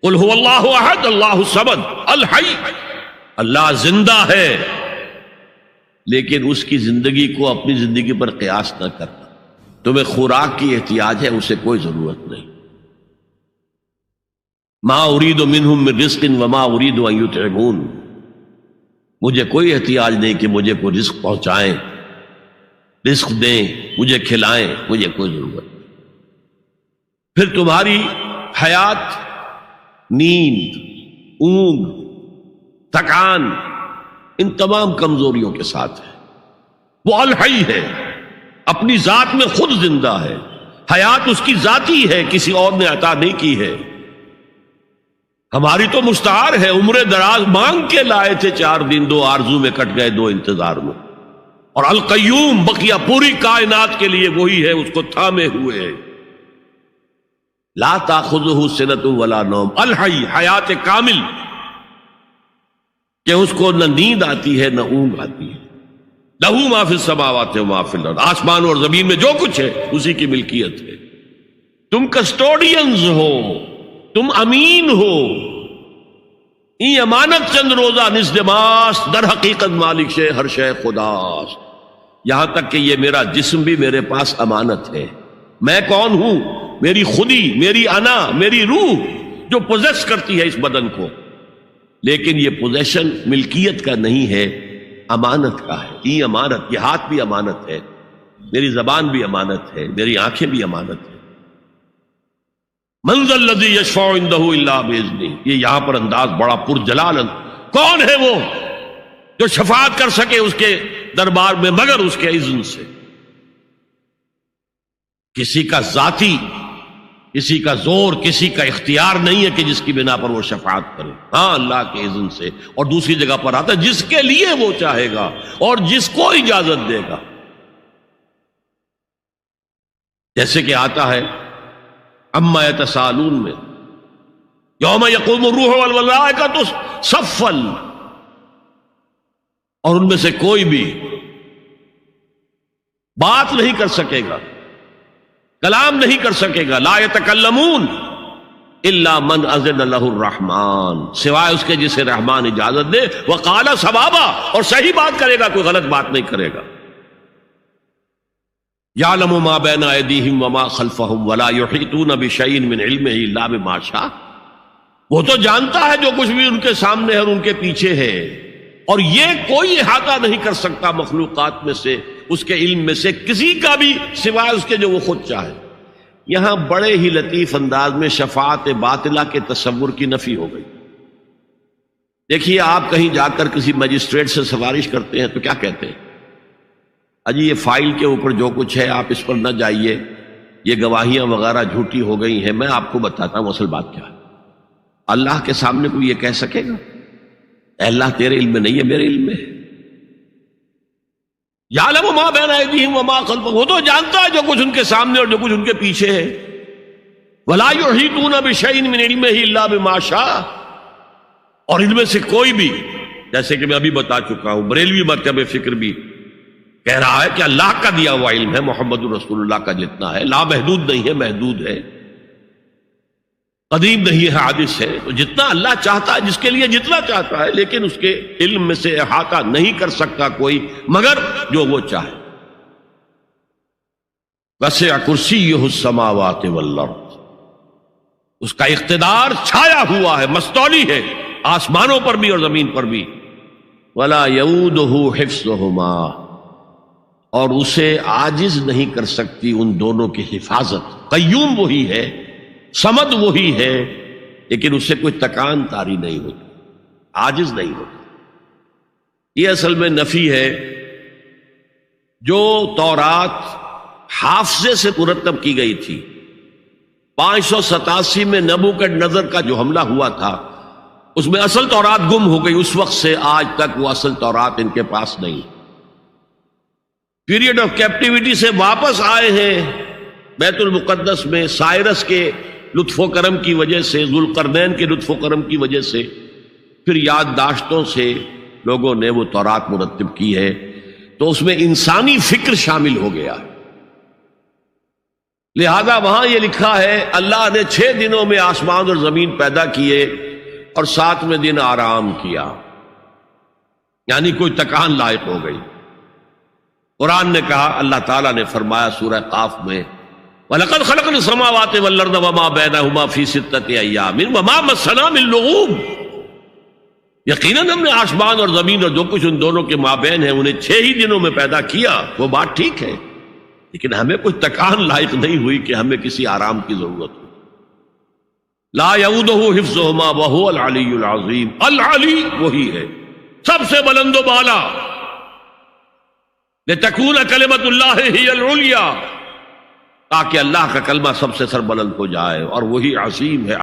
قل هو اللہ احد اللہ الصمد الحی، اللہ زندہ ہے، لیکن اس کی زندگی کو اپنی زندگی پر قیاس نہ کرنا۔ تمہیں خوراک کی احتیاج ہے، اسے کوئی ضرورت نہیں۔ ما اريد منهم من رزق وما اريد ان يطعمون، مجھے کوئی احتیاج نہیں کہ مجھے کوئی رزق پہنچائیں، رزق دیں، مجھے کھلائیں، مجھے کوئی ضرورت نہیں۔ پھر تمہاری حیات نیند، اونگ، تھکان، ان تمام کمزوریوں کے ساتھ ہے۔ وہ الحی ہے، اپنی ذات میں خود زندہ ہے، حیات اس کی ذاتی ہے، کسی اور نے عطا نہیں کی ہے۔ ہماری تو مستعار ہے، عمر دراز مانگ کے لائے تھے، 4 دن 2 آرزو میں کٹ گئے، 2 انتظار میں۔ اور القیوم بقیہ پوری کائنات کے لیے وہی ہے، اس کو تھامے ہوئے ہے۔ لا تاخذہ سنۃ ولا نوم، الحی، حیات کامل، کہ اس کو نہ نیند آتی ہے نہ اونگ آتی ہے۔ لہ ما فی السماوات و ما فی الارض، آسمان اور زمین میں جو کچھ ہے اسی کی ملکیت ہے۔ تم کسٹوڈینز ہو، تم امین ہو، این امانت چند روزہ نزدماس، در حقیقت مالک شے ہر شے خداست۔ یہاں تک کہ یہ میرا جسم بھی میرے پاس امانت ہے۔ میں کون ہوں؟ میری خودی، میری انا، میری روح جو پوزیس کرتی ہے اس بدن کو، لیکن یہ پوزیشن ملکیت کا نہیں ہے، امانت کا ہے۔ یہ امانت، یہ ہاتھ بھی امانت ہے، میری زبان بھی امانت ہے، میری آنکھیں بھی امانت ہے۔ من ذا الذی یشفع عندہ الا باذنہ، یہ یہاں پر انداز بڑا پرجلال۔ کون ہے وہ جو شفاعت کر سکے اس کے دربار میں مگر اس کے اذن سے؟ کسی کا ذاتی، کسی کا زور، کسی کا اختیار نہیں ہے کہ جس کی بنا پر وہ شفاعت کرے، ہاں اللہ کے اذن سے۔ اور دوسری جگہ پر آتا ہے جس کے لیے وہ چاہے گا اور جس کو اجازت دے گا، جیسے کہ آتا ہے اما یتساءلون میں، یوم یقوم الروح والملائکۃ صفا، اور ان میں سے کوئی بھی بات نہیں کر سکے گا، کلام نہیں کر سکے گا، لا یتکلمون الا من اذن له الرحمن، سوائے اس کے جسے رحمان اجازت دے، وقال صوابا، اور صحیح بات کرے گا، کوئی غلط بات نہیں کرے گا۔ یعلم ما بین ایدیہم وما خلفہم ولا یحیطون بشیء من علمہ الا بما شاء، وہ تو جانتا ہے جو کچھ بھی ان کے سامنے ہے اور ان کے پیچھے ہے، اور یہ کوئی احاطہ نہیں کر سکتا مخلوقات میں سے، اس کے علم میں سے کسی کا بھی، سوائے اس کے جو وہ خود چاہے۔ یہاں بڑے ہی لطیف انداز میں شفاعت باطلہ کے تصور کی نفی ہو گئی۔ دیکھیے، آپ کہیں جا کر کسی مجسٹریٹ سے سفارش کرتے ہیں تو کیا کہتے ہیں؟ اجی یہ فائل کے اوپر جو کچھ ہے آپ اس پر نہ جائیے، یہ گواہیاں وغیرہ جھوٹی ہو گئی ہیں، میں آپ کو بتاتا ہوں اصل بات کیا ہے۔ اللہ کے سامنے کوئی یہ کہہ سکے گا اے اللہ تیرے علم میں نہیں ہے، میرے علم میں ہے؟ یعلم ما بین ایدیہم وما خلفہم، وہ تو جانتا ہے جو کچھ ان کے سامنے اور جو کچھ ان کے پیچھے ہے۔ ولا یحیطون بشیء من علمہ الا بما شاء، اور ان میں سے کوئی بھی، جیسے کہ میں ابھی بتا چکا ہوں، بریلوی مرکب فکر بھی کہہ رہا ہے کہ اللہ کا دیا ہوا علم ہے، محمد الرسول اللہ کا جتنا ہے، لا محدود نہیں ہے، محدود ہے، قدیم نہیں ہے، حادث ہے۔ تو جتنا اللہ چاہتا ہے، جس کے لیے جتنا چاہتا ہے، لیکن اس کے علم میں سے احاطہ نہیں کر سکتا کوئی مگر جو وہ چاہے۔ وسع کرسیہ السماوات والارض، اس کا اقتدار چھایا ہوا ہے، مستولی ہے، آسمانوں پر بھی اور زمین پر بھی۔ ولا یؤودہ حفظہما، اور اسے عاجز نہیں کر سکتی ان دونوں کی حفاظت۔ قیوم وہی ہے، صمد وہی ہے، لیکن اس سے کوئی تکان تاری نہیں ہوتی، عاجز نہیں ہوتی۔ یہ اصل میں نفی ہے۔ جو تورات حافظے سے مرتب کی گئی تھی، 587 میں نبوکدنضر کا جو حملہ ہوا تھا، اس میں اصل تورات گم ہو گئی۔ اس وقت سے آج تک وہ اصل تورات ان کے پاس نہیں۔ پیریڈ آف کیپٹیوٹی سے واپس آئے ہیں بیت المقدس میں، سائرس کے لطف و کرم کی وجہ سے، ذوالقرنین کے لطف و کرم کی وجہ سے، پھر یادداشتوں سے لوگوں نے وہ تورات مرتب کی ہے، تو اس میں انسانی فکر شامل ہو گیا، لہذا وہاں یہ لکھا ہے اللہ نے 6 دنوں میں آسمان اور زمین پیدا کیے اور 7ویں دن آرام کیا، یعنی کوئی تکان لائق ہو گئی۔ قرآن نے کہا، اللہ تعالیٰ نے فرمایا سورہ قاف میں، وَلَقَدْ خَلَقْنَا السَّمَاوَاتِ وَالْأَرْضَ وَمَا بَيْنَهُمَا فِي 6 أَيَّامٍ وَمَا مَسَّنَا مِن لُغُوبٍ، یقیناً ہم نے آسمان اور زمین اور جو کچھ ان دونوں کے مابین ہے انہیں 6 ہی دنوں میں پیدا کیا۔ وہ بات ٹھیک ہے، لیکن ہمیں کوئی تکان لائق نہیں ہوئی کہ ہمیں کسی آرام کی ضرورت ہو۔ لا یعودہ حفظہما وہو العلی العظیم، العلی وہی ہے سب سے بلند و بالا، لتکون کلمۃ اللہ ہی العلیٰ، تاکہ اللہ کا کلمہ سب سے سربلند ہو جائے، اور وہی عظیم ہے۔